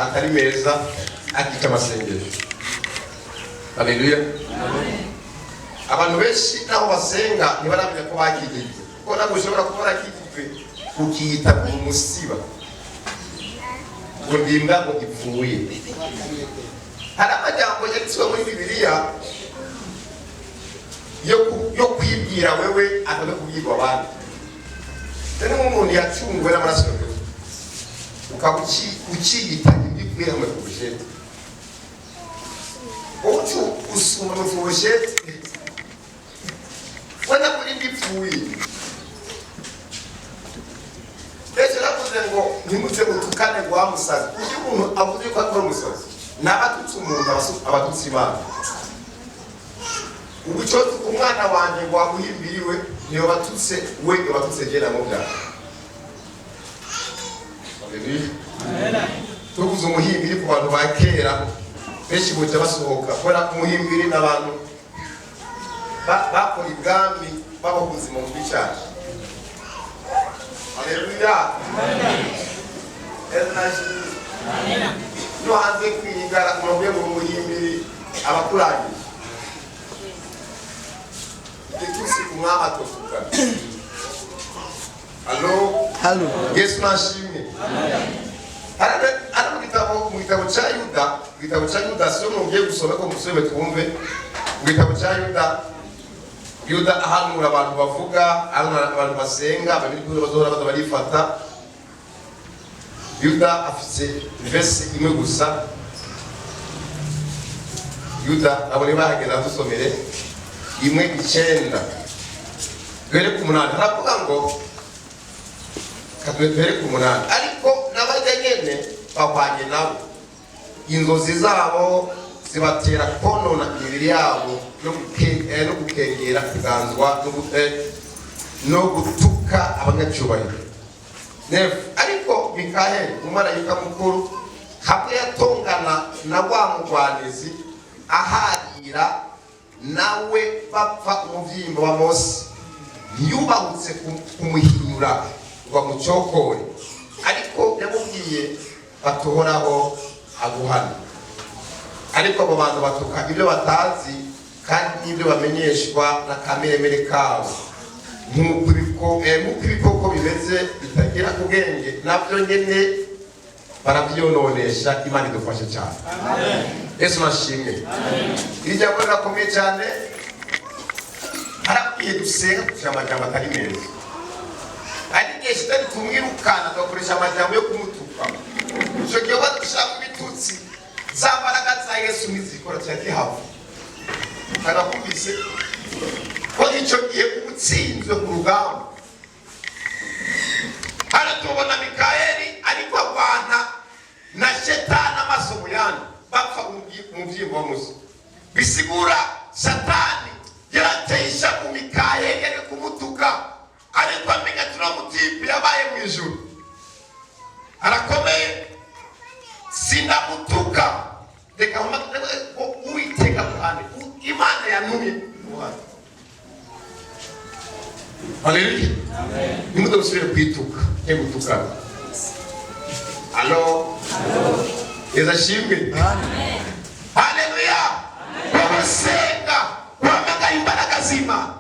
atari meza akika amasengesho. Haleluya. Abantu benshi naho basenga ntibaramenya ko bakijije, kuko ntabwo ushobora kubona kijije ukiyita umusiba ngo ndimba ngo ipfuye. Hari amajambo yanditswe muri Bibiliya yo kwibwira wewe atabe kubwirwa abandi. Tene umuntu yacungwe n'amaraso y'Yesu ukaba ukiyita ibikwiye hamwe ku bushete. Ocho usuma no bushete wenda kuri bipfuye. Ese navuze ngo nimutse mutukane gwa musazi. Iyo umuntu avuze ko akora umusazi n'abatutsi umuntu abatutsi Imana. Ubucyo umwana wanjye ngo amuhimbiriwe niyo batutse we batutse gera mu bya. Haleluya. Tuvuze umuhimbiri ku bantu bakera benshi bujya basohoka kora umuhimbiri n'abantu bakora ibwami babahuze mu bicaje. Haleluya. Amen. No hanze kwigara mu rwego rw'umuhimbiri abakurangije. Itusi kumwama tofuka. Halo. Yesu nashimye. Ara mu gitabo cya Yuda sio mugiye gusoma ko musome twumve. Mu gitabo cya Yuda ahanura abantu bavuga, abantu basenga, babiri bazohora barifata. Yuda afite verse imwe gusa. Yuda abone bahagera dusomere imwe 9 gere ku 8 haravuga ngo katwere ku 8 ariko n'abajya nyene bahwanye nabo inzozi zabo zibatera konona imibiri yabo no gukengera kuganzwa no gutuka abanyacyubahiro. Ariko Mikaheli umumarayika mukuru hamwe yatongana na wa mugwanizi aharira nawe bapfa umuvyimbo wa Mose ntiyubahutse kumuhinyura ngo amucokore, ariko yamubwiye batohoraho aguhana. Ariko abo bantu batuka ibyo batazi kandi n'ibyo bamenyeshwa na kameremere kabo, nk'uko ibikoko bimeze bitagira ubwenge nabyo nyene barabyononesha. Imana idufashe cyane. Amen. Yesu nashimye. Iri jambo rirakomeye cyane. Harakwiye dusenga kugira amajambo atari meza. Ariko shitani tumwirukana tugakoresha amajambo yo kumutuka. Icyo gihe badushaka ibitutsi za mbaraga za Yesu nizikora cyakihava. Kanakumvise ko icyo gihe ubutsinzwe ku rugamba. Hano tubona Mikaheli ariko abana na Shetani amasomo yandi bapfa umuvyimbo wa Musa. Bisigura Satani yaratesha ku Mikaheli ari kumutuka, ariko amenye turamutipe yabaye mu ijuru arakomeye sinamutuka. Reka Uwiteka kandi Imana yantumye. Haleluya. Amen. Nimuze usubire kwituka gutukana. Halo. Yesu ashimwe. Amen. Haleluya. Basenga kwamanga imbaraga z'Imana.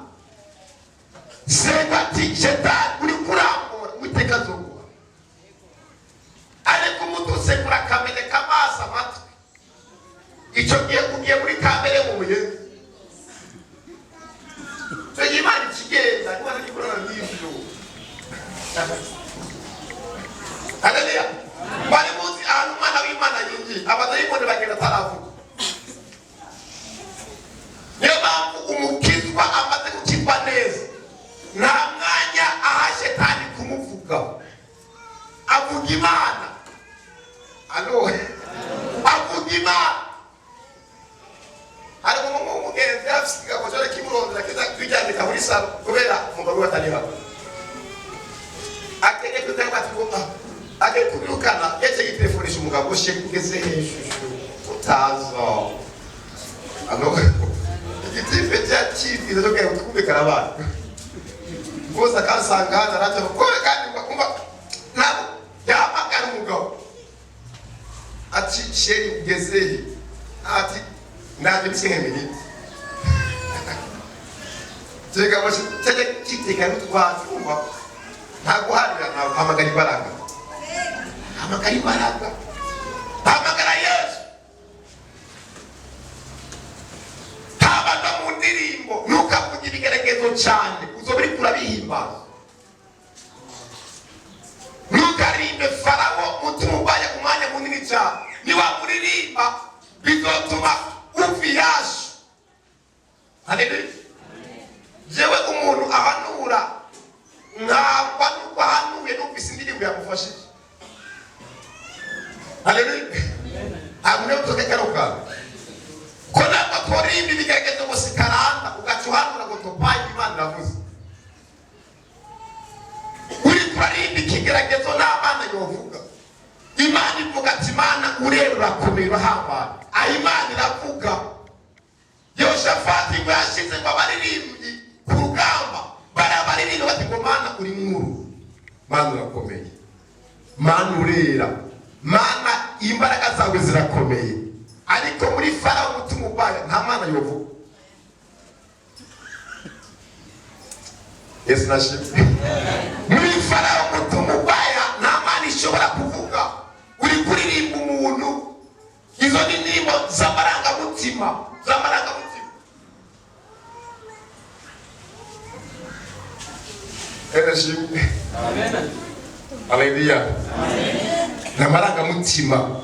Senga ati Shetani uri kurambura Uwiteka zoguha. Ariko umutuse kurakamene kamasa matwi. Icyo gihe ugiye muri kamere mu buye. Imana ikigenda Imana ikorana n'ibyo. Haleluya. Bari muzi ahantu umwana w'Imana yinjiye abadayimoni bagenda taravuga. Niyo mpamvu umukizwa amaze gukizwa neza nta mwanya aha Shetani kumuvuga. Avuga Imana. Avuga Imana. Hari umugenzi afite akajora kimurondera kiza kwijyandika muri salo kubera umugabo watari hapo. Akenge kutaka tukumva. Ake kubirukana yaje yitelefonisha umugabo she kugeze hejuru utazo. Igitipe cya chief izo cyo kumvikana abana. Boza kansanga naraje ko kandi kumva nabo yamagana umugabo. 5 minutes tega bose tega kiteka n'utwatumva ntago harira nawe hamagara imbaraga hamagara Yesu tabana mu ndirimbo nukavugira igeragezo cyane uzobiri kurabihimbaza nukarinde Farawo mutumubaya kumanya munini cyane niwa muririmba bizotuma uviyasha. Haleluya. Jewe umuntu ahanura ntabwo nuko ahanuye numvise indirimbo yamufashije. Haleluya. Amune utokekaruka kona bakorimba ibigerageza musikaranda ugacuhanura ngo topaye Imana iravuze uri kurimba ikigeragezo n'abana yovuga Imana ivuga ati Imana urera urakomera hambana Imana iravuga Yoshafati ngo yashize ngo abaririmbyi ku rugamba barabaririmbyi bati ngo Mana uri nkuru Mana urakomeye Mana urera Mana imbaraga zawe zirakomeye ariko muri Farawo umutima ubaya nta Mana yovuga. Yesu nashimwe. Muri Farawo umutima ubaya nta Mana ishobora kuvuga uri kuririmba umuntu izo ni ndimo z'amarangamutima. Amen. Haleluya. N'amarangamutima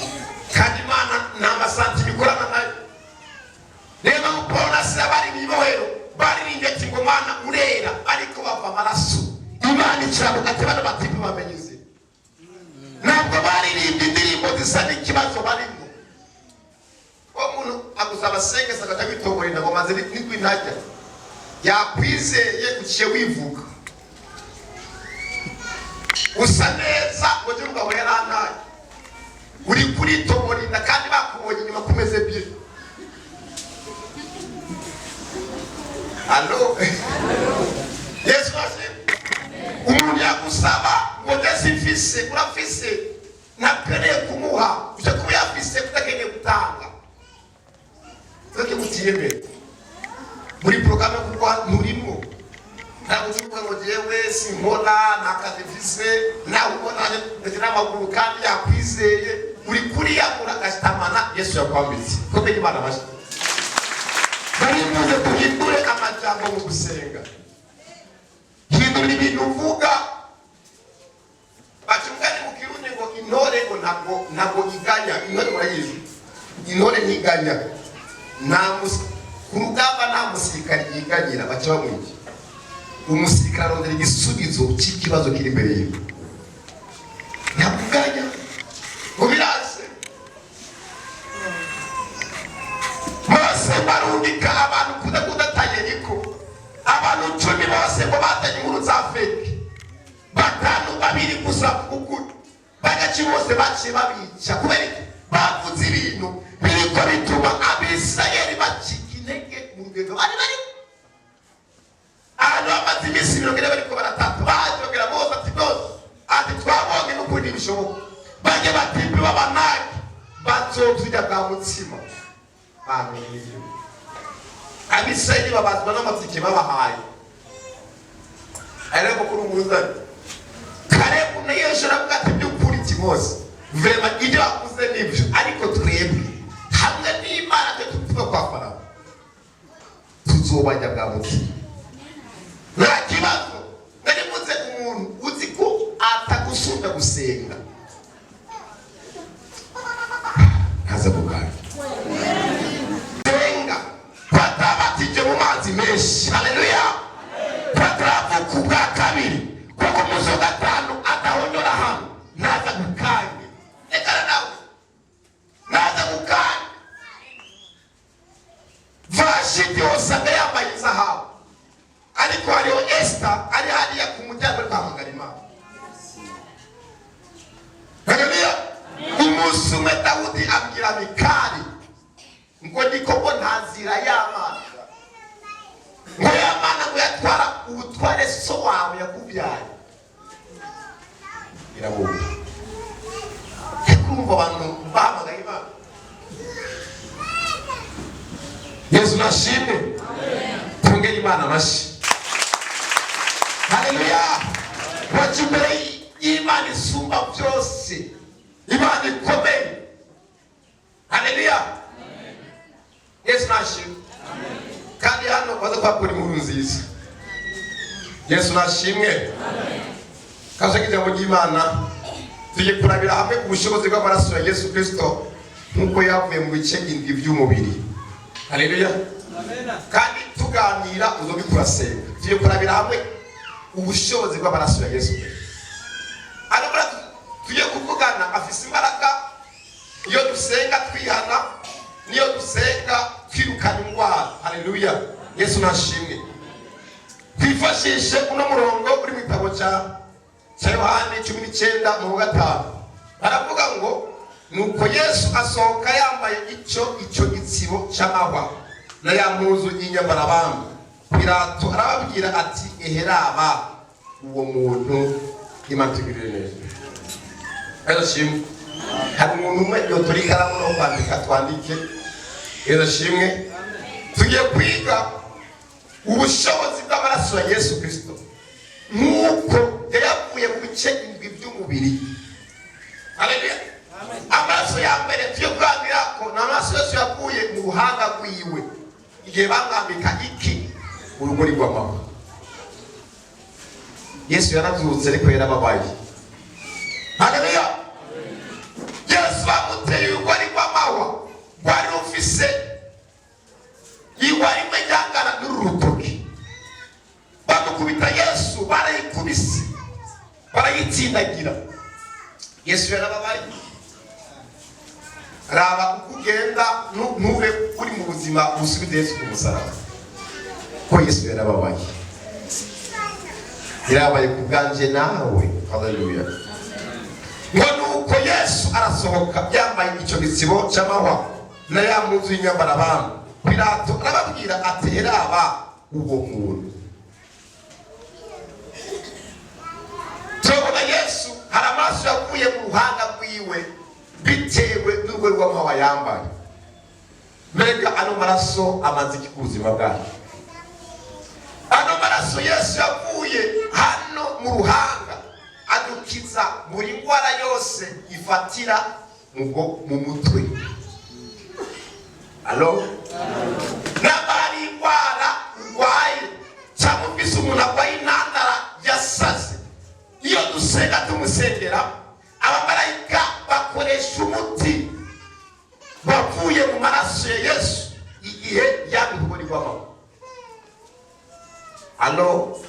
kandi Imana n'amasantima ikorana nayo. Reba upona sabari bibohero baririmbye ati ngo Mana urera ariko bava amaraso Imana icirabuka ati bana batipi bamenyuze ntabwo baririmbye indirimbo zisa n'ikibazo barimo umuntu agusaba sengesa akatagitongorera ngo maze nikwintajya yakwizeye uciye wivuga usa neza ngo umugabo yarantaye uri kuri tomorinda kandi bakubonye inyuma kumeze bye. Allo Yesu nashimwe. Umuntu yagusaba ngo desifise urafise nakeneye kumuha uje kuba yafise kutakeneye gutanga toke mutiyeme muri programme kuko nturimo ntabwo uvuga ngo jewe sinkora nakadefise nawe ubonanye ndetse n'amaguru kandi yakwizeye uri kuri yakura gastamana Yesu yakwambitse komeye Imana bashi bari muze tuhindure amajambo mu gusenga hindura ibintu uvuga bacungane mu kirundi ngo intore ngo ntabwo iganya intore murayizi intore ntiganya ku rugamba nta musirikare yiganyira baca bamwiki umusirikare arondera igisubizo cy'ikibazo kiri imbere yiwe ntabuganya ngo birase bose barundika abantu kudatanye niko abantu 10 bose ngo batanye inkuru za fake batanu babiri gusa ukuri bagaci bose baciye babica kubera bavuze ibintu biriko bituma Abisirayeli bacika intege mu rugendo bari ahantu bamaze iminsi 40 bariko baratatu bajogera bose ati twabonye n'ukundi bishoboka bajye batimbi babanaki bazovya bwa mutsima. Amen. Abisirayeli babazwa n'amatike babahaye ariko kuri umuzani Kalebu na Yesu aravuga ati by'ukuri Timose vrema ibyo bakuze n'ibyo ariko twebwe hamwe n'Imana tutuva kwa Farawo tuzobajya bwa mutsima nta kibazo nari muze umuntu uzi ko atagusunda gusenga haza bugari senga kwatabatije mu mazi menshi. Haleluya. Kwataravu kubwa kabiri kuko muzo gatanu atahonyora hano naza gukange ekara nawe naza gukange Vashiti osanga yambaye izahabu ariko hariho Esther ari hariya ku muryango kwamagara Imana. Haleluya. Umunsi umwe Dawudi abwira Mikali ngo ndiko ntazira y'Imana ngo y'Imana ngo yatwara ubutware so wawe yakubyaye irabuka kumva abantu bamagara Imana Yesu nashimwe. Tongera Imana amashyi. Haleluya. Waje imbere y'Imana isumba byose, Imana ikomeye. Haleluya. Yesu nashimwe. Kandi hano baza kwakura inkuru nziza. Yesu nashimwe. Kaje kijambo ry'Imana tujye kurabira hamwe ubushobozi bw'amaraso ya Yesu Kristo nkuko yavuye mu bice indwi by'umubiri. Haleluya. Kandi tuganira uzobikura senga. Tujye kurabira hamwe ubushobozi bw'amaraso ya Yesu Kristo. Arabara tujye kuvugana afise imbaraga iyo dusenga twihana, niyo dusenga twirukana indwara. Haleluya. Yesu nashimwe. Twifashishe uno murongo uri mu gitabo cya Yohana 19:5. Baravuga ngo nuko Yesu asohoka yambaye icyo gitsibo cy'amahwa na ya muzu y'inyambarabamba. Pilato arababwira ati eheraba uwo muntu imatugirire neza. Yesu hari umuntu umwe yotorika no kwandika twandike. Yesu tugiye kwiga ubushobozi bw'amaraso ya Yesu Kristo nuko yavuye mu bice indwi by'umubiri. Haleluya. Amaraso ya mbere tugiye kuganira ko n'amaraso Yesu yavuye mu ruhanga rwiwe igihe bamwambika iki urugori rw'amahwa. Yesu yarazutse ariko yarababaye. Haleluya. Yesu bamuteye urugori rw'amahwa rwari rufise iwari majyangana n'urutoki. Bamukubita Yesu barayikubise barayitsindagira. Yesu yarababaye. Raba ukugenda ntube uri mu buzima busubize Yesu ku musaraba. Ko Yesu yarababaye. Yarabaye kuganje nawe. Haleluya. Ngo nuko Yesu arasohoka yambaye icyo gitsibo cy'amahwa na ya muzu y'inyambarabamba. Pilato arababwira ati heraba uwo muntu. Turabona Yesu hari amaraso yavuye mu ruhanga rwiwe bitewe n'urwo rw'amahwa yambaye. Mbega ano maraso amaze iki ku buzima bwacu? Ano maraso Yesu yavuye hano mu ruhanga adukiza buri ndwara yose ifatira mu mutwe. Alo? Nabari indwara urwaye cyangwa ufise umuntu arwaye intandara yasaze, iyo dusenga tumusengera abamarayika bakoresha umuti bavuye mu maraso ya Yesu igihe yabihuriwamo. Alo?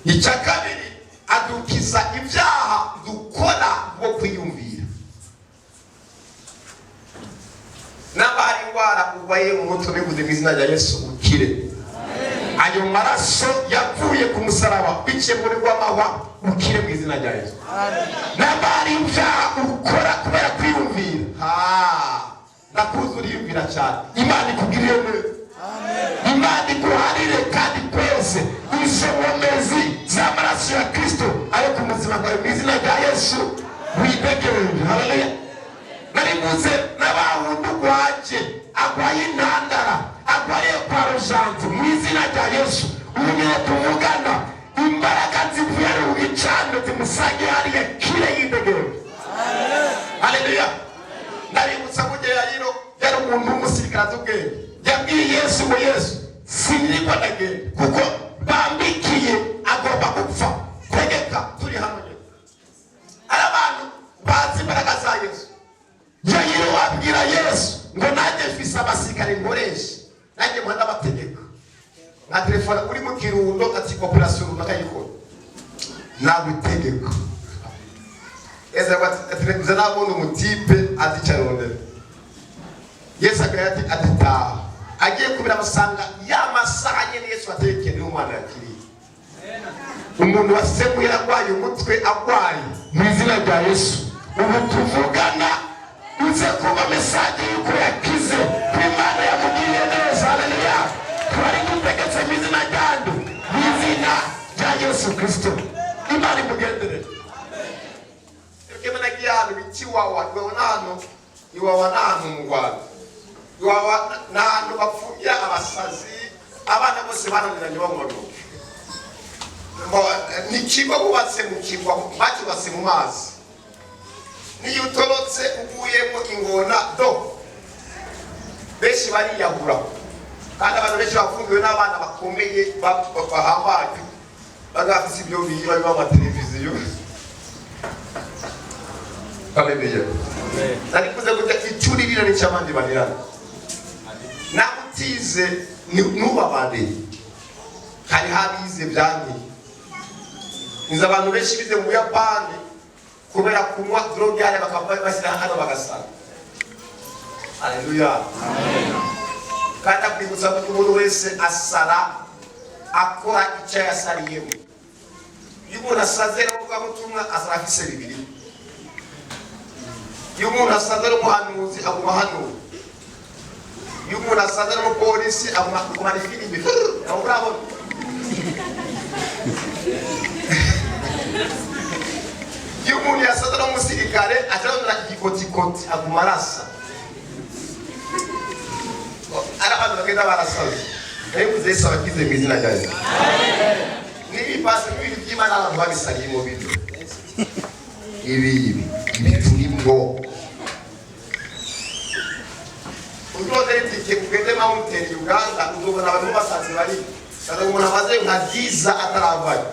Icya kabiri adukiza ibyaha dukora bwo kwiyumvira. Nabari indwara urwaye mu mutwe bivuze mu izina rya Yesu ukire. Ayo maraso yavuye ku musaraba biciye muri rw'amahwa ukire mu izina rya Yesu. Nabari ibyaha ukora kubera kwiyumvira. Nakuzura yumvira cyane. Imana ikugirire neza. Imana ikuharire kandi kwese izo nkomezi z'amaraso ya Kristo ayo ku buzima bwawe mu izina rya Yesu widegereje. Haleluya. Narimuze n'abahundu rwaje agwaye intandara agwaye kwa rojanti mu izina rya Yesu umenye tuvugana imbaraga zivuye mu bicano zimusange hariya kire yidegereje. Haleluya. Narimutsa kujya yayiro yari umuntu w'umusirikare azubwenge yabwiye Yesu ngo Yesu siniriko ndagenda kuko bambikiye agomba gupfa kwegeka turi hano nyine. Ari abantu bazi imbaraga za Yesu. Yayiro wabwira Yesu ngo nanjye mfise abasirikare nkoresha nanjye muhanda amategeko nka telefone uri mu Kirundo ati operation runakayikora nawe itegeko. Eza bateleviziyo nabona umutipe azicarondera. Yesu akayati atitaha agiye kubira amusanga y'amasaha nyene Yesu atekeye n'umwana yakiriye. Umuntu wasemuye arwaye umutwe agwaye mu izina rya Yesu ubu tuvugana uze kuba mesaje yuko yakize Imana yamugiriye neza. Haleluya. Twari gutegetse mu izina ryandu mu izina rya Yesu Kristo. Imana imugendere. Kemana gihano bikiwawa gwe nano iwawa nano mu Rwanda n'ahantu bapfungira abasazi abana bose bananiranye bamwonoke ni ikigo bubatse mu kigwa bacyubatse mu mazi niyo utorotse uguyemo ingona do benshi bariyahura kandi abantu benshi bafungiwe n'abana bakomeye bahambaye bagafise ibyo biyi barimo amateleviziyo. Haleluya. Narikuze gute icuririra n'icyabandi banirana namutize nubabade hari habize byanki inza abantu benshi bize mu Buyapani kubera kunywa droge yale bakabasira hano bagasana. Haleluya. Amen. Kandi kwibutsa ko umuntu wese asara akora icyo yasariyemo. Iyo umuntu asazera kuvuga mutumwa azafise bibiri. Iyo umuntu asazera umuhanuzi aguma hano. Iyo umuntu asazera umupolisi aguma filime. Urabona? Iyo umuntu yasazera umusirikare atarondera igikotikoti aguma arasa. Abantu bagenda barasaza ebuze Yesu abakize mu izina rya Yesu. Nibi pasi n'ibintu by'Imana abantu babisariye mu bintu ibi turimo uzoze tike kugende mountain Uganda uzobona abantu basaze bari kandi umuntu amaze nka diza ataravayo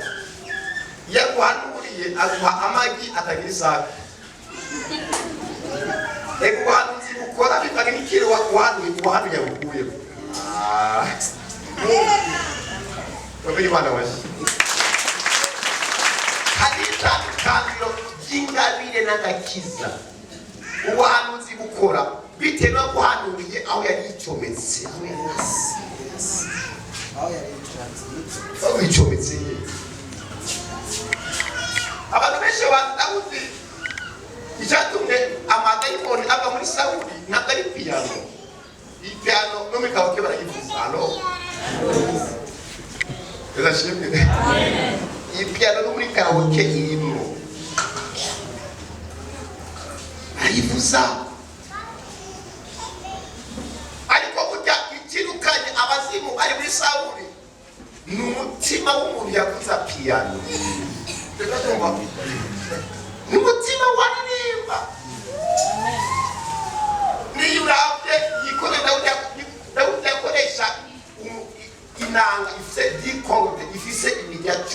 yakuhanuriye aguha amagi atagira isaka ekuhanuzi ukora bivanye n'ikiro wakuhanuye yagukuye Wabili wana washi hari itandukaniro ry'ingabire n'agakiza ubuhanuzi bukora bitewe no guhanuriye aho yari yicometse aho yicometse abantu benshi Dawudi icyatumye amadayimoni ava muri Sawuli ntabwo ari piyano. Ipiyano no mu kabuke barayivuza hano birashimye. Ipiyano no muri karaoke irimo barayivuza ariko burya ikirukanye abazimu bari muri Sawuli ni umutima w'umuntu yavuza piyano. Umutima waririmba niyo urabye yikorera Dawudi yakoresha inanga ifise dikode ifise imirya 10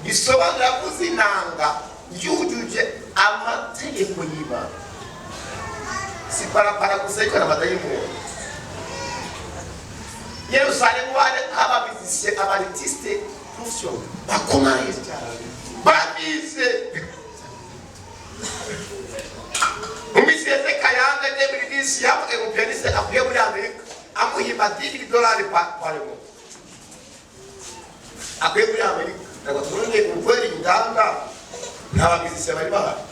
bisobanura kuzi inanga yujuje amategeko y'Imana si para gusa ikora amadayimoni. Yerusalemu wale ababizise abartiste profession bakomeye cyane babize umiseze kayanga n'ebiridisi yavuye mu pianiste avuye muri Amerika amuhimba $10 paremo avuye muri Amerika ntabwo turunge ukweli ndanga n'ababizise bari bahari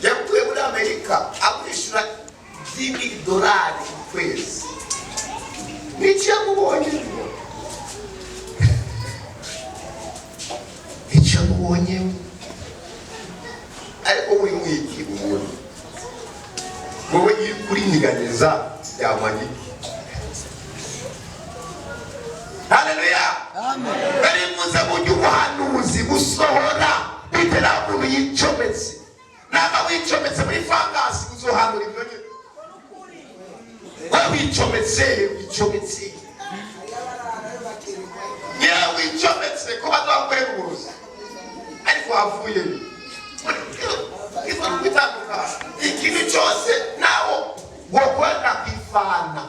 yavuye muri Amerika amwishyura $10 ku kwezi n'icyo yamubonye ariko uri mwiki umuntu wowe uri niganeza yamanye. Haleluya. Amen. Bari muze mu by'ubuhanuzi busohora bitera umuntu yicometse naba wicometse muri fangasi uzohanura ibyo nyine wowe wicometse yewe wicometse ko bazakore uburozi ariko wavuye ikintu cyose nawo wokwenda kwifana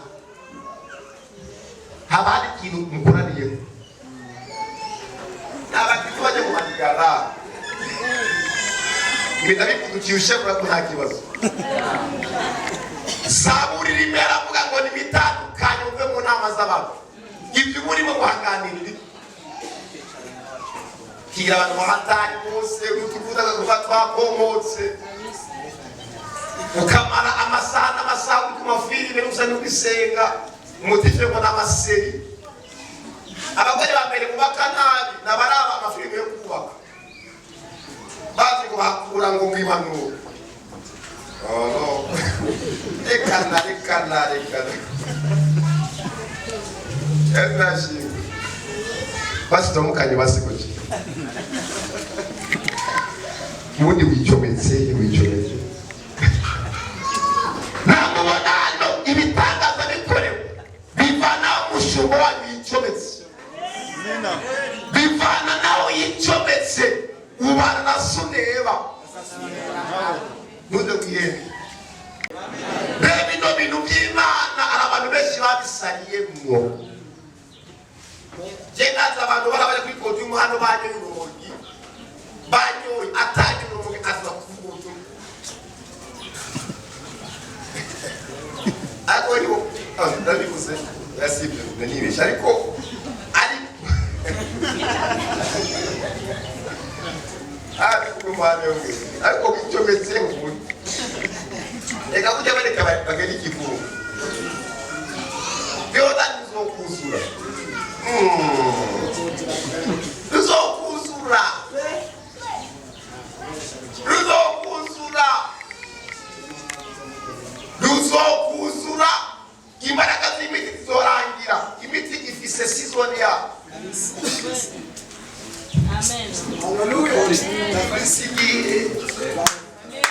haba hari ikintu mukoraniyeho n'abakitu bajya mu madigara ibintu bikuducyushe kurako nta kibazo. Zaburi rimwe aravuga ngo nibitandukanye uve mu nama z'abantu ibyo urimo guhaganirira kira abantu bahatari bose utuvuga kuva twakomotse ukamara amasaha n'amasaha ku mafilime n'usa n'ubisenga umutifemo n'amaseri. Abagore bambere kubaka nabi nabaraba amafilime yo kubaka bazi kuhakura ngo mwimanura Reka Enashi basi tomukanye basikoje mundi wicometse ntabwo banano ibitangaza bikorewe bivana umushumo wicometse bivana nawe yicometse ubana na suneba muze kuyene bino bintu by'Imana abantu benshi babisariyemwo jengaza abantu barabare kuri podium hano banyo y'urumogi banyoye atanye urumogi aza kuvuga akoriho ndabikuze yasibye nanibesha ariko kumwana yonge ariko bicyometse umuntu eka kujya bareka bagera ikivugo byoda nizokuzura ruzokuzura imbaraga z'imiti zizorangira imiti ifise season ya amen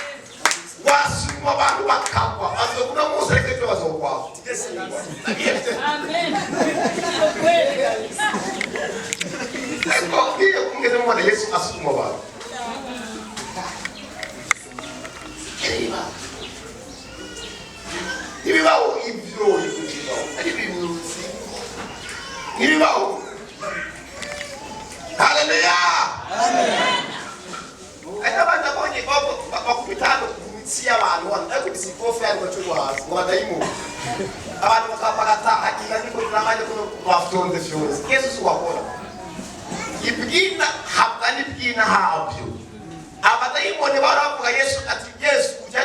wasumwa abantu bakagwa bazokuna musereke cyo bazokwa amen eko iyo kungeze mu Yesu asumwa abantu nibibaho ibyo ari bimuzi nibibaho haleluya amen ayabanda bonye bakubitano kumitsi y'abantu ariko disikofe ari cyo hasi ngo badayimo abantu bakapagata hakika niko tunamanye kuno bafutonde fyose Yesu wakora ibwina habani bwina habyo abadayimoni baravuga Yesu ati Yesu ujya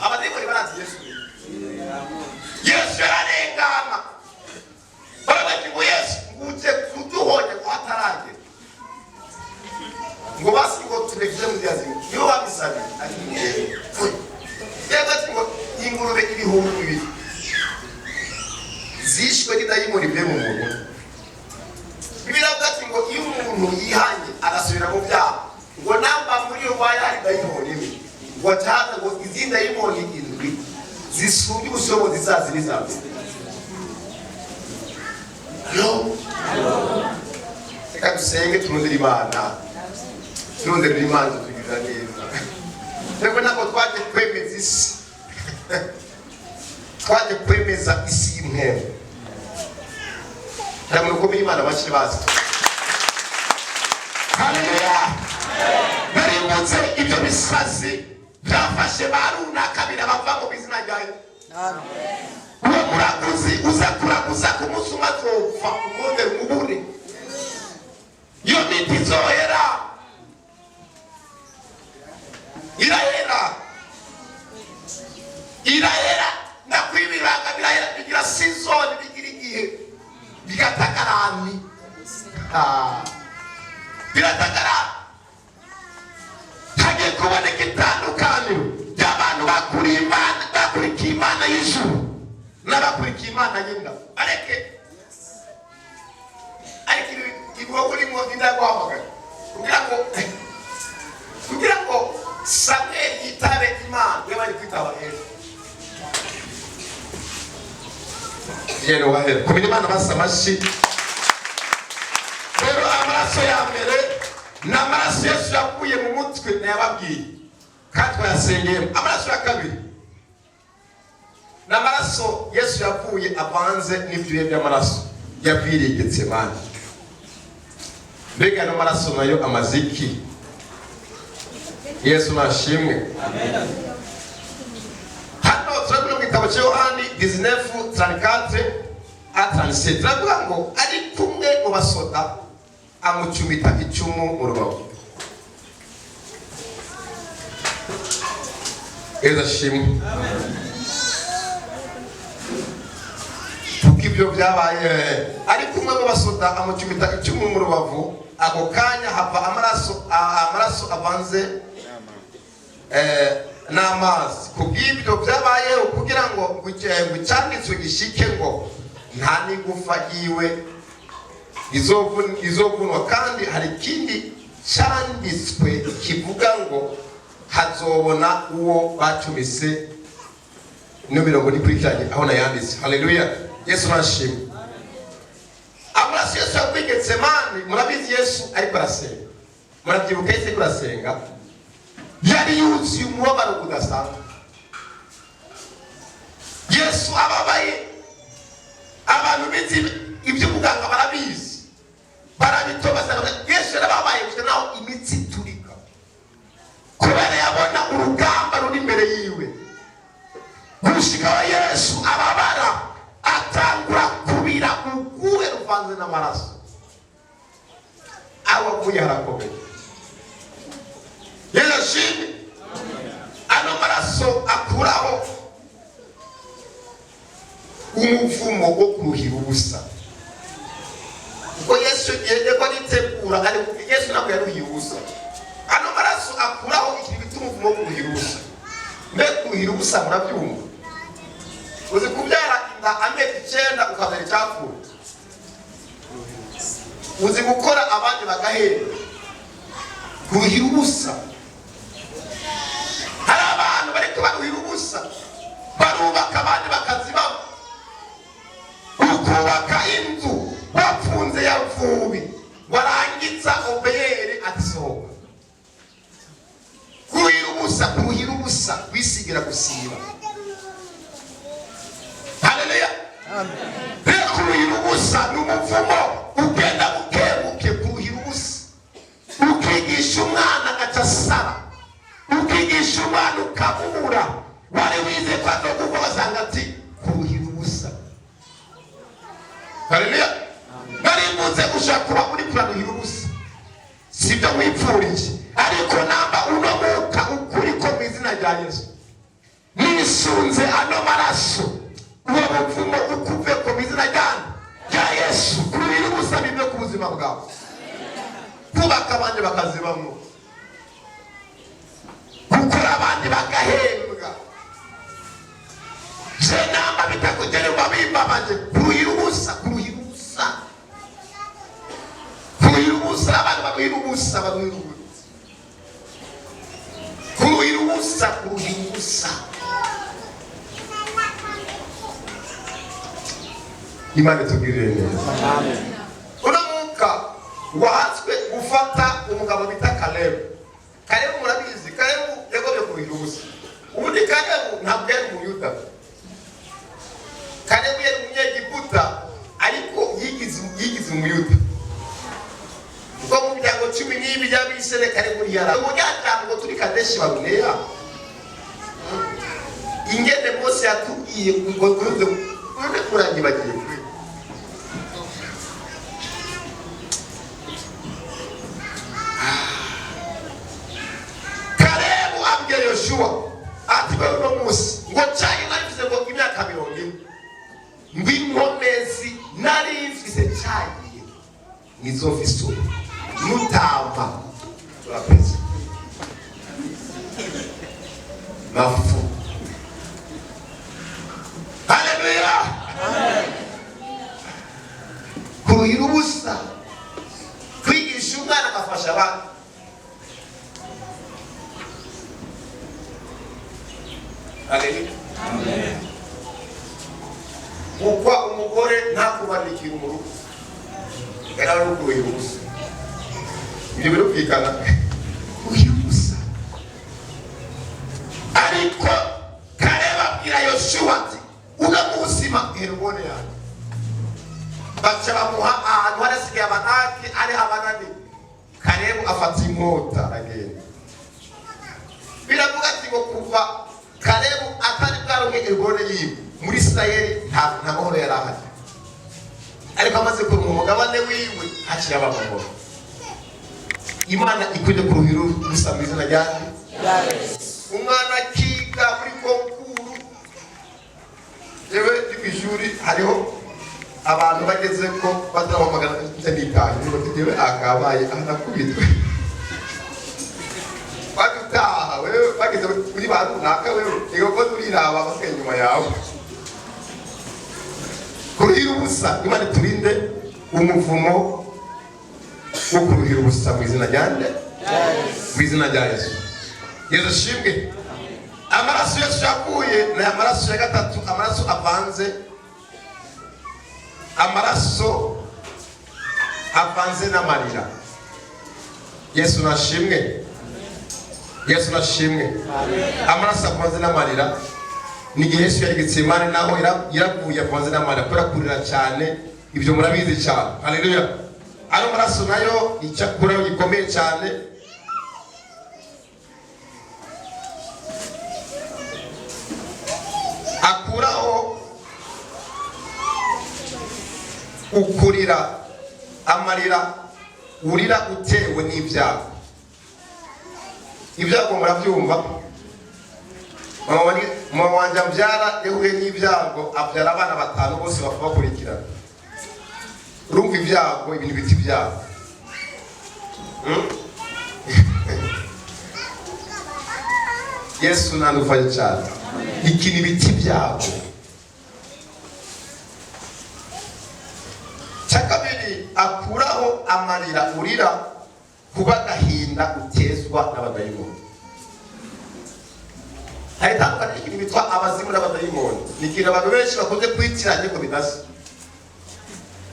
abadayimoni barati Yesu yararengana barabati ngo Yesu uje kuduhonya ko hatarage ngo basi ngo turekije mu byazi niyo babisabe ati yego ati ngo ingurube ibihumbi bibiri zishwe n'idayimoni bye mu muntu biravuga ati ngo iyo umuntu yihanye arasubira mu byaha ngo namba muri yo bayari dayimoni imwe ngo cyane ngo izindi dayimoni indwi zisumbi ubushobozi zazi bizabe yo reka dusenge turondera Imana tugira neza rego nako twaje kwemeza isi twaje kwemeza isi y'imwe ndamwe ko Imana bashi bazi haleluya barimutse ibyo bisazi byafashe barunaka birabava mu bizina ryayo amen uwo muraguzi uzakuraguza ku munsi umazopfa umunde mubure iyo miti izohera irahera nakwibiranga birahera bigira season bigira igihe bigatakarani biratakara hagiye kuboneka itandukaniro ry'abantu bakurikiye Imana y'ijuru n'abakurikiye Imana y'inda ariko ibuho urimo indaguhamagara kugira ngo Samuel yitabe Imana we bari kwitaba hejuru yero wahera kumenya Imana basamashi rero amaraso ya mbere n'amaraso Yesu yakuye mu mutwe n'ababwiye kandi twayasengeye amaraso ya kabiri n'amaraso Yesu yakuye avanze n'ibyuye by'amaraso yabiregetse Imana mbega n'amaraso nayo amaziki Yesu nashimwe amen hano turabona mu gitabo cya Yohani 19:34-37 turavuga ngo ari kumwe mu basoda amucumita icumu mu rubavu Yesu ashimwe amen ibyo byabaye ari kumwe mu basoda amucumita icumu mu rubavu ako kanya hava amaraso avanze n'amazi. Kubw'ibyo byabayeho kugira ngo icyanditswe gishike ngo nta n'igufa yiwe izovunwa, kandi hari ikindi cyanditswe kivuga ngo hazobona uwo bacumise. Ino mirongo n'ikurikiranye aho nayanditse. Haleluya, Yesu nashimwe. Amaraso Yesu yakwigetse mani. Murabizi Yesu ariko arasenga, murabyibuka Yesu ariko arasenga yari yuzuye umubabaro udasanzwe. Yesu ababaye, abantu bizi iby'ubuganga barabizi, barabitobaza. Yesu yarababaye gusa naho imitsi iturika, kubera yabona urugamba ruri imbere yiwe. Gushika wa Yesu ababara, atangura kubira uguwe ruvanze n'amaraso. Aho avuye harakomeye. Yesu ano maraso akuraho umuvumo wo kuruhira ubusa. Kuko Yesu yego nitegura, ariko Yesu ntabwo yaruhiye ubusa. Ano maraso akuraho ikintu bituma umuvumo wo kuruhira ubusa. Mbega kuruhira ubusa murabyumva? Uzi kubyara inda amezi 9 ukabera icyapfuye. Uzi gukora abandi bagahera. Kuruhira ubusa. Hari abantu bariko baruhira ubusa, barubaka abandi bakazibamo. Ukubaka inzu bafunze yavubi, warangiza obeyeri atisohoka. Kuruhira ubusa wisigira gusiba. Haleluya, amen. Kuruhira ubusa n'umuvumo ugenda bukebuke. Kuruhira ubusa ukigisha umwana agaca sara, ukigisha umwana ukamubura, wari wize kwa no kuvuga ati kuruhira ubusa. Haleluya, nari muze ushakura muri kuruhira ubusa, sibyo mwipfurije, ariko namba uno muka ukuri ko mwizina rya Yesu nisunze ano maraso, uwo muvumo ukuve ko mwizina rya Yesu. Kuruhira ubusa bimwe ku buzima bwawe, kubaka abandi bakazibamo, gukora abandi bagahembwa. Je namba bitakugere babimbabaje. Kuruhira ubusa, kuruhira ubusa, kuruhira ubusa. Abantu baruhira ubusa, baruhira ubusa, kuruhira ubusa, kuruhira ubusa. Imana tugirire neza, amen. Una muka wahatswe gufata umugabo bita Kalebu. Kalebu murabizi, Kalebu yagomye kuruhira ubusa. Ubundi Kalebu ntabwo yari umuyuda. Kalebu yari umunyegiputa, ariko yigize umuyuda. Kuko mu miryango 12 y'Abisirayeli Kalebu yari umujyango turi Kadeshi Baruneya. Ingene Mose yatubwiye ngo kurangi bagiye. Kalebu abwiye Yoshua ati bano Mose ngo cyane nabivuze ngo imyaka 40 ngwinkomezi nari mfise cyagiye nizo mfiso mutamba turapeze mafu. Haleluya, amen. Kuruhira ubusa, kwigisha umwana agafasha abandi. Haleluya, amen. Ukwa umugore ntakubandikira umurugo, era ari kuruhira ubusa. Ibyo biro kwikana kuruhira ubusa. Ariko Kaleba abwira Yoshua ati unamusima erubone yanjye. Baca bamuha ahantu harasigaye abanaki ari abanani. Kalebu afata inkota aragenda. Biravuga ati ngo kuva Kalebu atari bwaronke erubone yiwe muri Isirayeli nta mahoro yari ahari, ariko amaze kuba umugabane wiwe hakiri abamahoro. Imana ikwiriye kuruhira ubusa mu izina rya Yesu. Umwana akiga muri konkuru, yewe n'ibijuri hariho abantu bageze ko bazahamagara n'itaye ngo tugiye akabaye anakubitwe badutaha wewe bageze kuri ba runaka wewe ego ko turiraba bakwe nyuma yawe kuruhira ubusa. Imana turinde umuvumo wo kuruhira ubusa mu izina ryande mu izina rya Yesu. Yesu shimwe. Amaraso Yesu yakuye na amaraso ya gatatu, amaraso avanze, amaraso avanze n'amarira. Yesu nashimwe. Yesu nashimwe. Amaraso avanze n'amarira. Nigihe Yesu yari Getsemane naho yaravuye avanze n'amarira kubera kurira cyane. Ibyo murabizi cyane. Haleluya. Ano maraso nayo icyakura gikomeye cyane. Akuraho ukurira, amarira urira utewe n'ibyago. Ibyago murabyumva. Mama wanjye ambyara yahuye n'ibyago, abyara abana batanu bose bakurikirana. Urumva ibyago, ibintu biti ibyago. Yesu nandufaye cyane. Iki ni biti ibyago. Cyakabiri, akuraho amarira urira kuba gahinda utezwa n'abadayimoni. Hari tandukanye ikintu bitwa abazimu n'abadayimoni. Ni ikintu abantu benshi bakunze kwitiranya ko bidasa.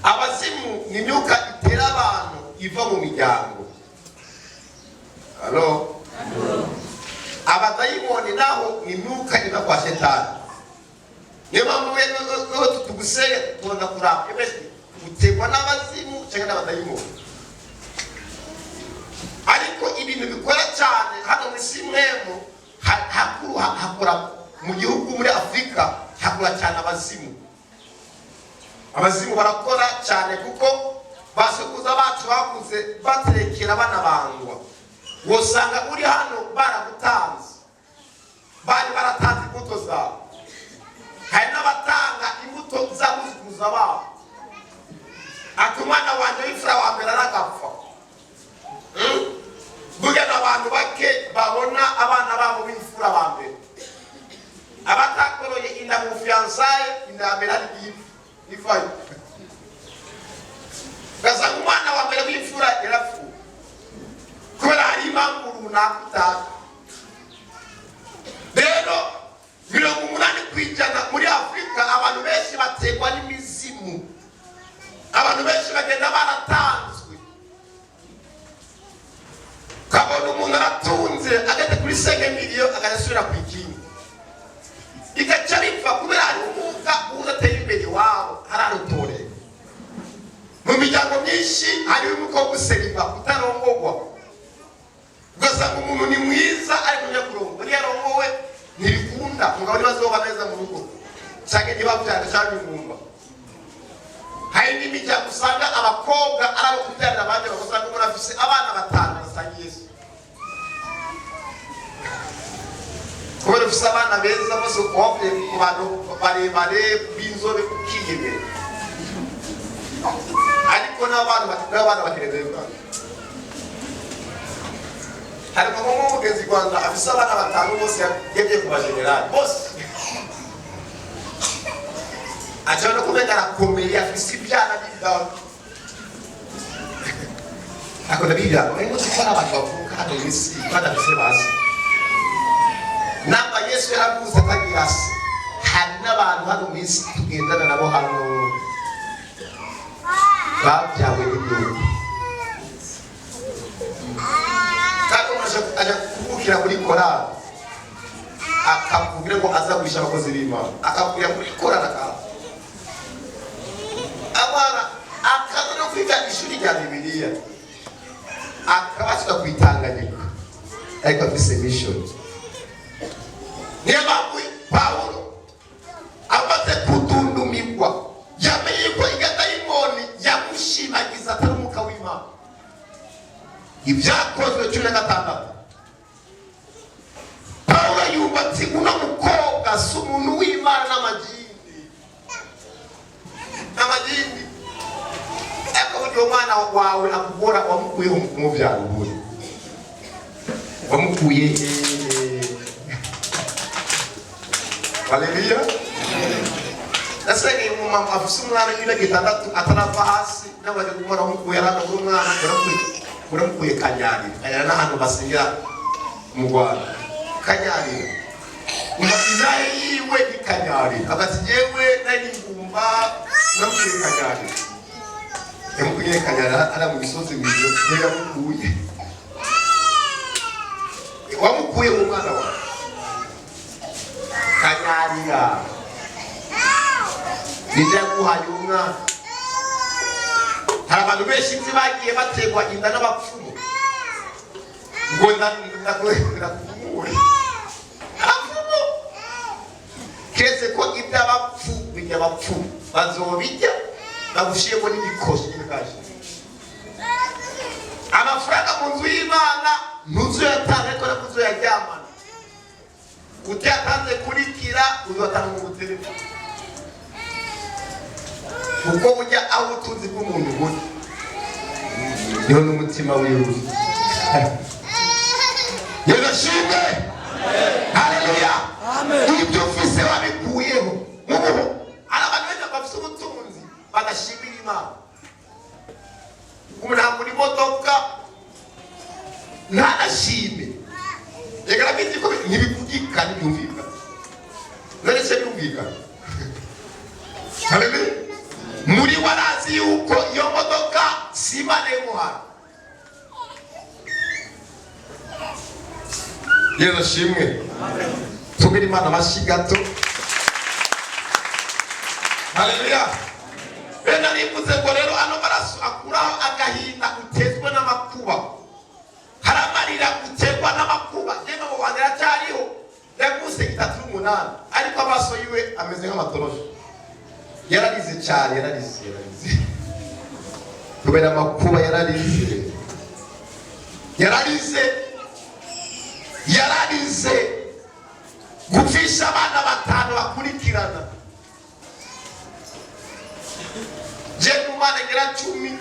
Abazimu ni imyuka itera abantu iva mu miryango. Halo? Abadayimoni naho ni imyuka iva kwa Shetani. Niyo mpamvu wewe tuguseye tubona kuraba utegwa n'abazimu cyangwa n'abadayimoni. Ariko ibintu bikora cyane hano muri Simwemu hakura mu gihugu muri Afrika hakura cyane abazimu. Abazimu barakora cyane kuko basekuza bacu bakuze baterekera banabangwa. Wosanga uri hano baragutanze, bari baratanze imbuto zawe. Hari n'abatanga imbuto z'abuzukuruza babo. Ati umwana wanjye w'imfura wa mbere aragapfa. Burya n'abantu bake babona abana babo b'imfura ba mbere. Abatakoroye inda mu fiançaye, inda ya mbere ari ifayo. Gasanga umwana wa mbere w'imfura yarapfuye. Kubera hari impamvu runaka utazi. Rero 80% muri Afrika abantu benshi bategwa n'imizimu. Abantu benshi bagenda baratanzwe. Kabona umuntu aratunze ageze kuri 5 miliyoni agasubira ku ikindi. Igaca bipfa kubera hari umwuka udateye imbere wabo hararutore. Mu miryango myinshi hari umwuka wo guseriba utarongogwa. Ugasanga umuntu ni mwiza ariko nyakurongo. Buriya rongowe ntibikunda umugabo nibazoba neza mu rugo. Cyangwa ntibabyara cyangwa imumba. Hari n'imiryango usanga abakobwa ari abo kubyarira abandi bagasanga umuntu afise abana batanu basanga Yesu. Kubera ufise abana beza bose ukobye ku bantu barebare b'inzobe ukiyeme. Ariko n'abana batereza hari mu mugezi Rwanda afise abana batanu bose yagiye ku bagenerali bose. Achana kumenda arakomeye afise ibyana by'ibyago. Ako ndabira, ngo tukora abantu bavuka hano Yesu kandi afise basi. Namba Yesu yaravuze atagirase. Hari n'abantu hano mu isi tugendana nabo hano babyawe n'ibyo. Aja kubukira muri korali akakubwira ngo azagurisha abakozi b'Imana akakubwira muri korali abana akaza no kwiga ishuri rya Bibiliya akabasha kwitanganyika ariko afise mission. Niyo mpamvu Paulo amaze kudundumikwa yamenye ko igadayimoni yamushimagiza atari umwuka w'Imana. Ibyakozwe 16 Paulo yubatse uno mukobwa si umuntu w'Imana n'amajindi. Eko buryo umwana wawe akugora wamukuye mu byaro buri wamukuye Haleluya. Nasenge umumama afise umwana nyine gitandatu atarava hasi n'abaje kumara nk'ukuyarana umwana muramukuye kanyari n'ahantu basengera mu Rwanda kanyari umazinaye yiwe ikanyari agati yewe nari ngumba namukuye kanyari yamukuye kanyari ara mu misozi mwizo yamukuye wamukuye umwana wa kanyarira nije guhaye umwana hari abantu benshi bagiye bategwa inda n'abapfumu ngo ndakwera kumure abapfumu keze ko ibyo abapfu bijya abapfumu bazobijya bagushiyemo n'ibikosi n'ibikaje amafaranga mu nzu y'Imana ntuzo yatanze ko nakuzo yaryamana utatanze kurikira uzatanga mu telefone uko ujya aho utunzi bw'umuntu buri niho n'umutima wiwe yegashimwe haleluya ibyo ufise wabikuyeho mubuho ari abantu benshi bafise ubutunzi bagashimira Imana umuntu muri modoka ntanashime yegara biti ko ntibivugika ntibyumvika none se byumvika haleluya muri warazi yuko iyo modoka simane muhana Yesu shimwe tumira Imana amashigato haleluya bena nivuze ngo rero ano maraso akuraho agahinda utezwe n'amakuba haramarira utegwa n'amakuba yema mu Rwanda cyariho yaguse 38 ariko amaso yiwe ameze nk'amatoroshi yararize cyane yararize kubera amakuba yararize gupfisha abana batanu bakurikirana je kumana ngira 10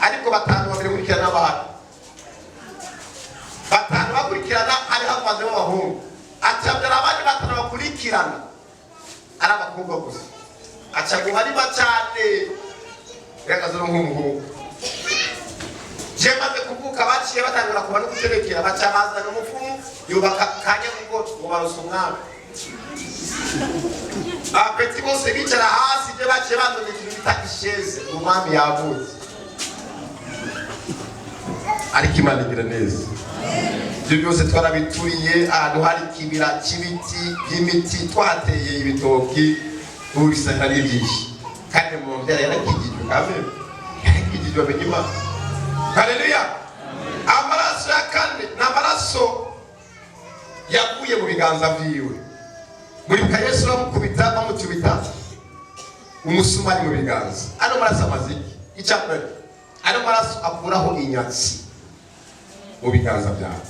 ariko batanu babiri kurikirana abantu batanu bakurikirana ari havanze b'abahungu acabyara abandi batanu bakurikirana ari abakobwa gusa acaguha ari bacane yakazoro nk'umuhungu je maze kuvuka baciye batangura kuba no guterekera bacamaza n'umufumu yubaka kanya ngo barusa umwami apeti bose bicara hasi je baciye bandona ikintu bita isheze umwami yavutse ariko Imana igira neza ibyo byose twarabituriye ahantu hari kibira cy'ibiti by'imiti twateye ibitoki ubisa hari byinshi kandi mu byara yarakigijwe kamwe yarakigijwe amenyima haleluya amaraso ya kane n'amaraso yakuye mu biganza byiwe muri Yesu bamukubita bamutubita umusumari mu biganza ano maraso amaziki icyakora ano maraso akuraho inyatsi mu biganza byawe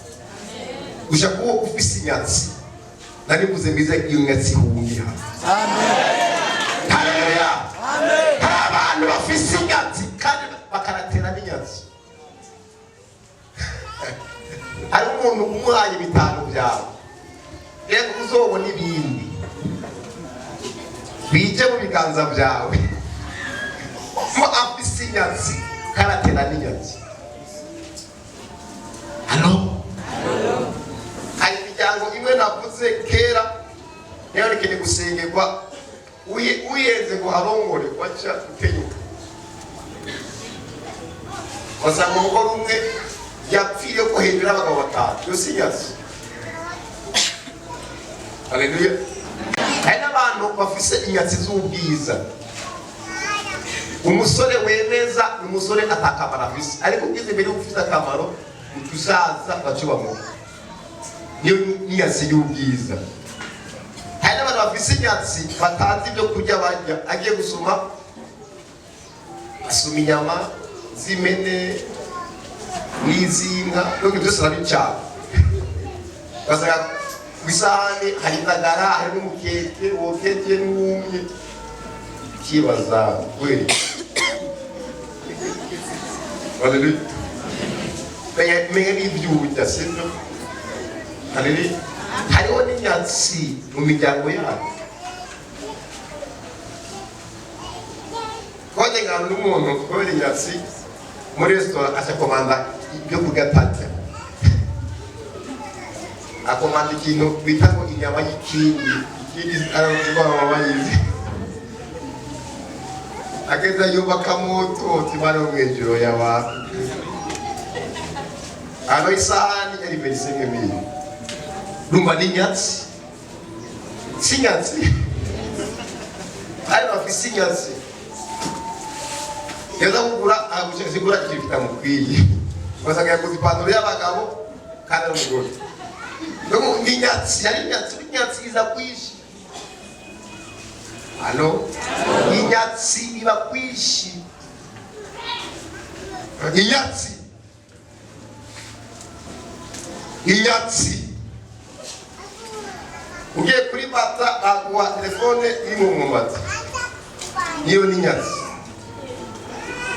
ushaka kuba ufise inyatsi naribuze mbize iyo nyatsi hungira amen haleluya amen abantu bafise inyatsi kandi bakaratera n'inyatsi hari umuntu umuhaye bitanu byawe rero uzobona ibindi bije mu biganza byawe mo afise inyatsi karatera n'inyatsi hano hari imiryango imwe navuze kera niyo rekene gusengerwa uyenze ngo arongore waca ukenyuka wasanga umugore umwe yapfiriye ko hejuru abagabo batanu yose inyatsi haleluya hari n'abantu bafise inyatsi z'ubwiza umusore wemeza umusore atakamara afise ariko ubwiza imbere ufite akamaro utusaza bacubamu niyo inyatsi y'ubwiza hari n'abantu bafise inyatsi batanze ibyo kurya barya agiye gusuma asuma inyama z'imene n'izinka n'ibyo byose arabicana basanga ku isahani hari indagara hari n'umukeke wokeke n'uwumye ikibaza kweli haleluya menya n'iby'uburya sibyo haleluya hariho n'inyatsi mu miryango yacu ahantu n'umuntu kubera inyatsi muri resitora aca komanda ibyo kugatata akomanda ikintu bita ngo inyama y'ikindi arabona bayizi ageza yubaka moto timara umwejuro y'abantu ano isahani yari 25,000 rumba n'inyatsi sinyatsi ari bafise inyatsi yaza kugura agushaka sigura ikintu kitamukwiye basanga yaguze ipantaro y'abagabo kandi n'umugore nuko inyatsi yari inyatsi iza kwishi alo inyatsi iba kwishi inyatsi ugiye kuri bata baguha telefone iri mu mwumbati niyo ni inyatsi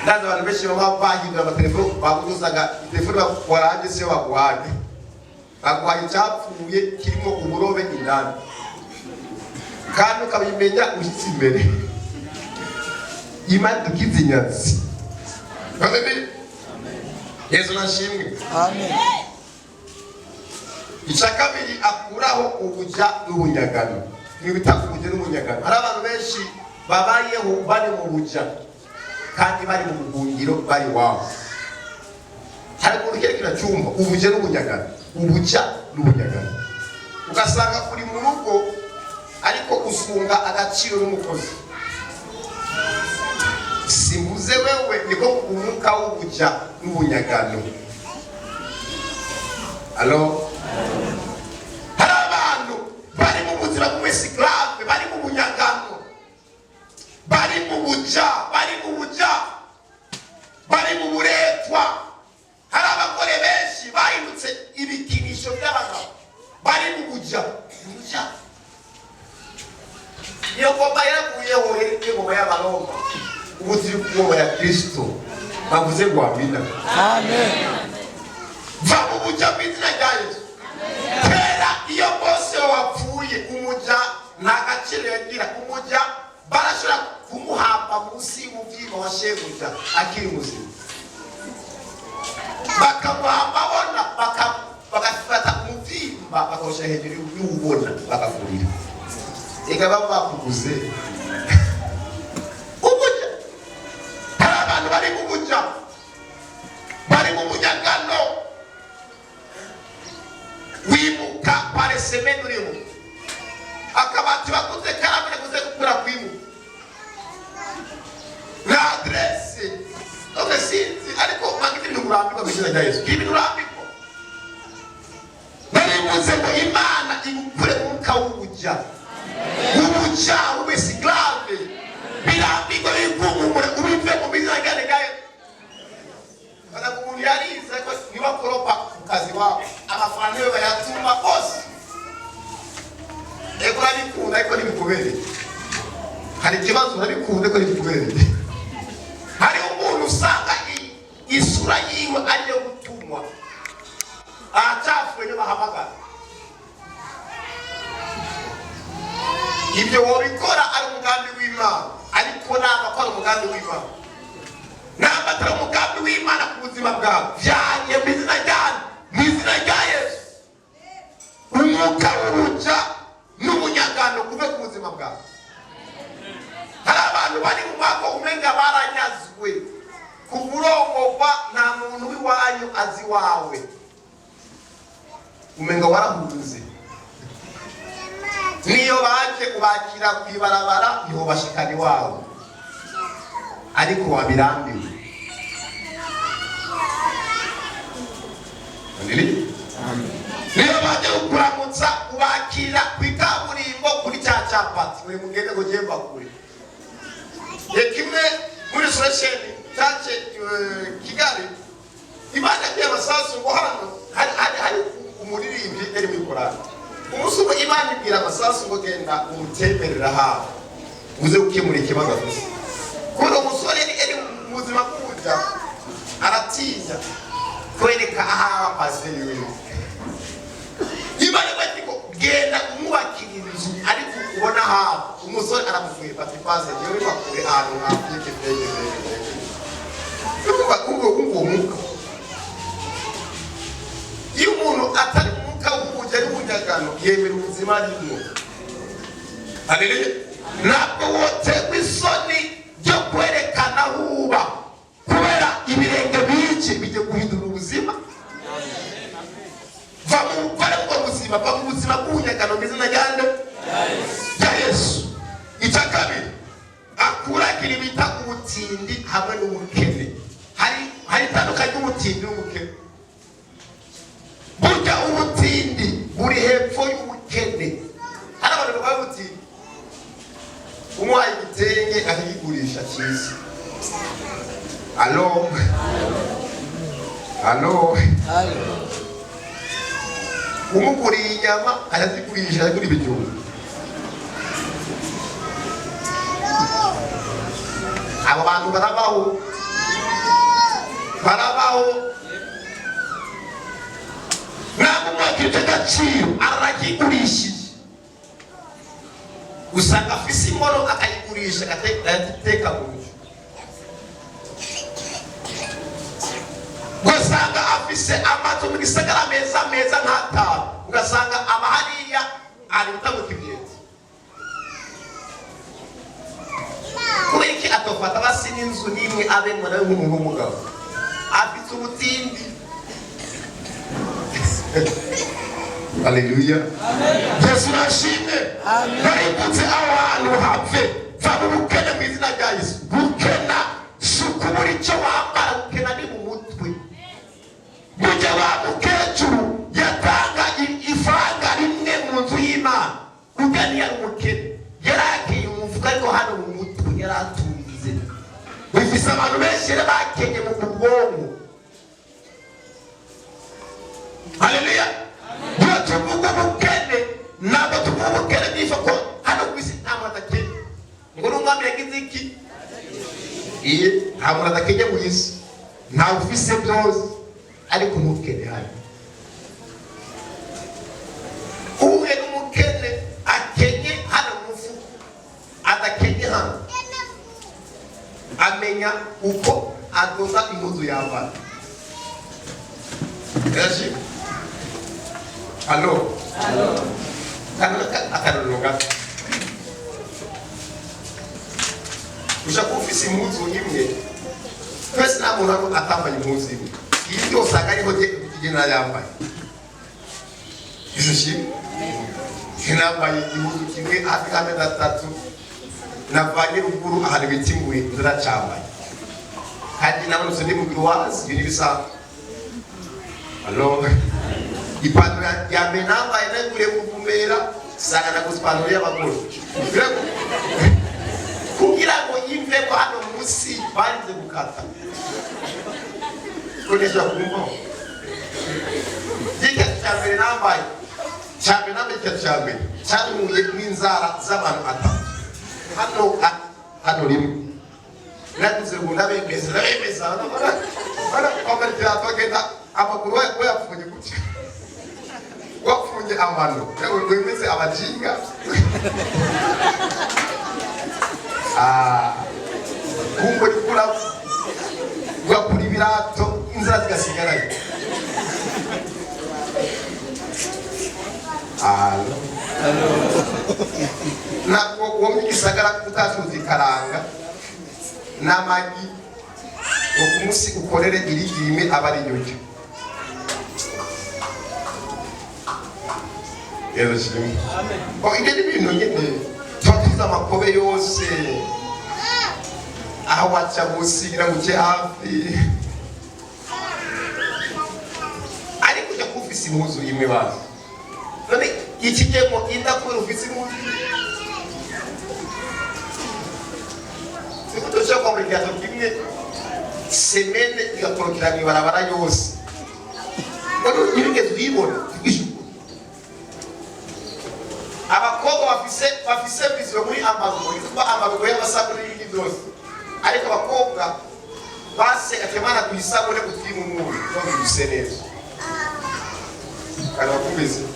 ndaza abantu benshi baba bahindura amatelefone baguzaga telefone waranje se baguhaye baguhaye icyapfuye kirimo uburobe indani kandi ukabimenya ushyitse imbere imana dukize inyatsi amen yesu nashimwe amen icya kabiri akuraho ubujya n'ubunyagano n'ibita ubujya n'ubunyagano hari abantu benshi babayeho bari mu bujya kandi bari mu buhungiro bari wawe hari umuntu kerekera cyumba ubujya n'ubunyagano ugasanga kuri mu rugo ariko usunga agaciro n'umukozi simbuze wewe niko umwuka w'ubujya n'ubunyagano alo hari abantu bari mu buzima bw'umwesiklave bari mu bunyagano bari mu bujya bari mu buretwa hari abagore benshi bahindutse ibikinisho by'abagabo bari mu bujya iyo ngoma yaravuyeho ingoma y'abaroma ubu turi ku ngoma ya Kristo bavuze ngo amina amen va mu bujya bw'izina rya Yesu kera iyo bose wapfuye umujya nta gaciro yagira umujya barashobora kumuhamba munsi y'umubyimba wa shebuja akiri muzima bakamuhamba bona bagafata umubyimba bakawushyira hejuru y'ubona bakavurira ega baba bakuguze ubujya hari abantu bari mu bujya bari mu bunyagano wimuka pare semeni urimo akabati baguze karamu yaguze gukura kwimuka na adrese none sinzi ariko magiti ibintu urambirwa mu izina rya Yesu ibintu urambirwa naribuze ngo Imana igukure mu mwuka w'ubujya w'ubesiklave birambirwa bikumumure ubive mu izina rya Yesu kada umuntu yarize ko niba koropa ku kazi wawe amafaranga yo bayatuma bose ego urabikunda ariko ntibikubereye hari ikibazo urabikunda ariko ntibikubereye hari umuntu usanga isura yiwe ariyo gutumwa ahacafuwe niyo bahamagara ibyo wabikora ari umugambi w'Imana ariko ntabwo akora umugambi w'Imana ntabwo atari umugambi w'Imana ku buzima bwawe byanye mu izina rya Yesu umwuka w'ubujya n'ubunyagano kuve ku buzima bwawe hari abantu bari mu mwaka umenga baranyazwe ku burongorwa nta muntu w'iwanyu azi wawe umenga warahunze niyo baje kubakira kwibarabara niho bashikana iwawe ariko wabirambiwe niyo baje kukuramutsa kubakira kw'ikaburimbo kuri cya capati uri mugende ngo ugende bakure kimwe muri soresheni cyace Kigali Imana yagiye amasasu ngo hano hari umuririmbyi eri mu Korani umunsi umwe Imana ibwira amasasu ngo genda umutemberera hawe uze gukemura ikibazo afite kuko umusore eri mu buzima bw'ubujya aratinya kwereka ahawe pasiteri wiwe Imana bati ngo genda umwubakira inzu ariko ubona hawe umusore aramuvuye bati pasiteri yewe bakure ahantu hafi y'ikidege bakuru umwuka iyo umuntu atari umwuka w'ubujya n'ubunyagano yemera ubuzima n'umwuka. Haleluya. Ntabwo woterwa isoni byo kwerekana aho uba kubera ibirenge bike bijye guhindura ubuzima. Va mu buzima, va mu buzima bw'ubunyagano mu izina rya Yesu. Icya kabiri, akuragira ibita ubutindi hamwe n'ubukene. Hari itandukanye ry'ubutindi n'ubukene. Burya ubutindi buri hepfo y'ubukene. Hari abantu bavuga ubutindi umuhaye igitenge akigurisha cyiza. Alo. Umuguriye inyama arazigurisha agura ibijumba. Abo bantu barabaho ntabwo mwakirije agaciro aragigurishije. Usanga afise inkono akayigurisha agateka mu nzu. Ugasanga afise amazu mu gisagara meza nk'atanu, ugasanga amahariya ari utamuka ibyezi. Kubera iki atofata basi n'inzu n'imwe abemwe nawe nk'umuntu w'umugabo afite ubutindi. Haleluya. Yesu nashimwe. Baributse abantu have va mu bukene mu izina rya Yesu. Bukena sukubura icyo wambara, bukena ni mu mutwe. Burya wa mukecuru yatanga ifaranga rimwe mu nzu y'Imana, ugani yari umukene, yaragiye umufuka ariko hano mu mutwe yaratunze. Bifise abantu benshi bakenye mu bwonko. Haleluya. Iyo tuvuga ubukene ntabwo tuvuga ubukene nifa ko hano ku isi nta muntu adakenya. Ngo n'umwami yagize iki? Nta muntu adakenya mu isi, ntawe ufise byose, ariko umukene hano. Uwe n'umukene akenye hano mu mufuko, adakenye hano. Amenya uko adoza impuzu yambara. Yashimwe. Halo. Akarorero gato. Ushaka ufise impuzu imwe, twese nta muntu atambaye impuzu imwe. Iyi byose agariho kigena yambaye. Yashimwe. Nambaye impuzu kimwe hafi y'amezi atatu. Navanye ruguru ahantu bitimbuye ndacambaye. Kandi namanutse ndi mu Grouwazi y'ibisa. Halo. Ipantaro ya menamba inagure kuvumera sana na kusipantaro y'abagore. Kugira ngo yimve ko hano musi banze gukata. Konesha kumva. Dika cyambere nambaye. Cyambere nambaye cyambere. Cyamuye n'inzara z'abantu atatu. Hano rimwe. Nagize ngo nabemeza bara kwambara byatogenda amakuru we yapfunye gutya. Wafunye amano wemeze abajinga. Kumbo likula wakura ibirato inzira zigasigarayo. Nako womigisagara kutatuzi karanga n'amagi ukumusi ukorere irigime abari nyoje. Amen. Ingene ibintu nyine twatuza amakobe yose aho wacha gusigira mu hafi ari kujya kufisa impuzu imwe bazi. None ikigemo inda ko ufise impuzu sikutoshaka kwa mligato kimwe semene igakorokera mu barabara yose. None nyirigeze uyibona abakobwa bafise vision muri amabugo y'amasabune y'ibindi byose, ariko abakobwa base atemana kuyisabune kutimu umuntu no guseneza kana kumeze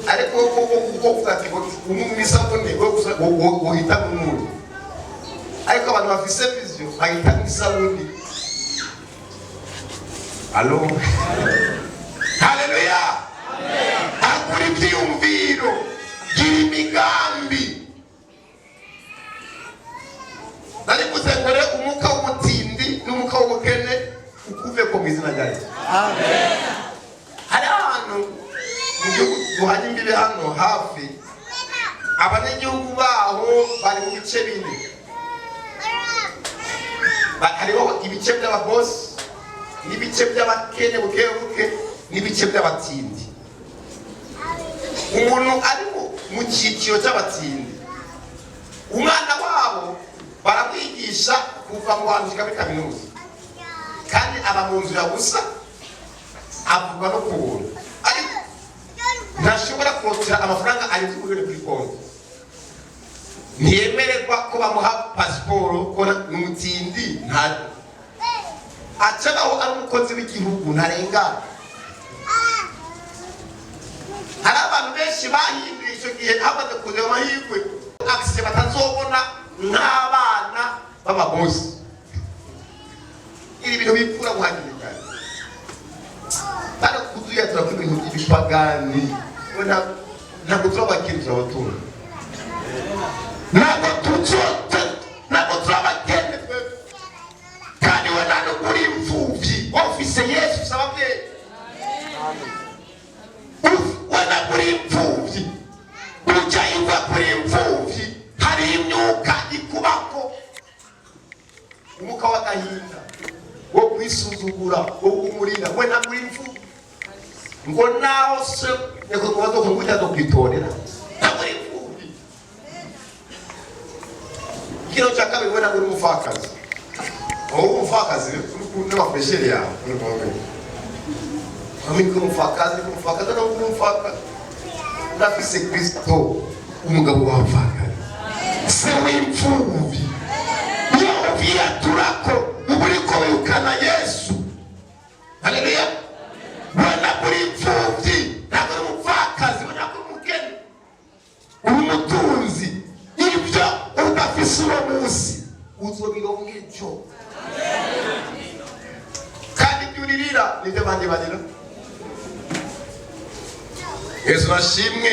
ariko uko kufati umuntu misabune go hita umuntu, ariko abantu bafise vision bahita isabune alo haleluya akuri ibyiyumviro gira imigambi nari kuzengere umwuka w'umutindi n'umwuka w'ubukene ukuve ko mu izina rya Yesu. Amen. Hari ahantu mu gihugu duhanye imbibe hano hafi abanyagihugu baho bari mu bice bine. Hariho ibice by'ababosi n'ibice by'abakene buke buke n'ibice by'abatindi. Umuntu ari mu cyiciro cy'abatindi, umwana wabo baramwigisha kuva mu wantu muri kaminuza kandi aba mu nzu ya gusa avuga no kubona ariko ntashobora kurotira amafaranga ari kuri konti, ntiyemererwa ko bamuha pasiporo ko n'umutindi nta acagaho ari umukozi w'igihugu ntarengana. Hari abantu benshi bahinduye icyo gihe hamaze kuzeba amahirwe akise batazobona n'abana b'ababosi. Iri bintu bikura muhagire cyane kandi kuzuye turakora ibintu by'ibipagani ntabwo turabakiri turabatunga ntabwo turabakene kandi we ntabwo uri imfubyi wafise Yesu usaba ababyeyi we ntabwo uri imfubyi ujya iva kuri imfubyi hari imyuka ikubako umwuka w'agahinda wo kwisuzugura wo kumurira we ntabwo uri imfubyi ngo naho se reka kubazo ko ngujya zo kwitorera ntabwo uri imfubyi. Kino cha kabiri we ntabwo uri umupfakazi umupfakazi n'abafesheri yawe ko umupfakazi ntabwo uri umupfakazi ndafise Kristo umugabo w'abapfakazi se w'imfubyi yumviye turako ubu uriko wirukana Yesu. Haleluya. Wana kuri imfubyi ntabwo uri umupfakazi we ntabwo uri umukene uri umutunzi ibyo udafise uwo munsi uzobironka ejo kandi ibyo uririra nibyo abandi barira. Yesu ashimwe.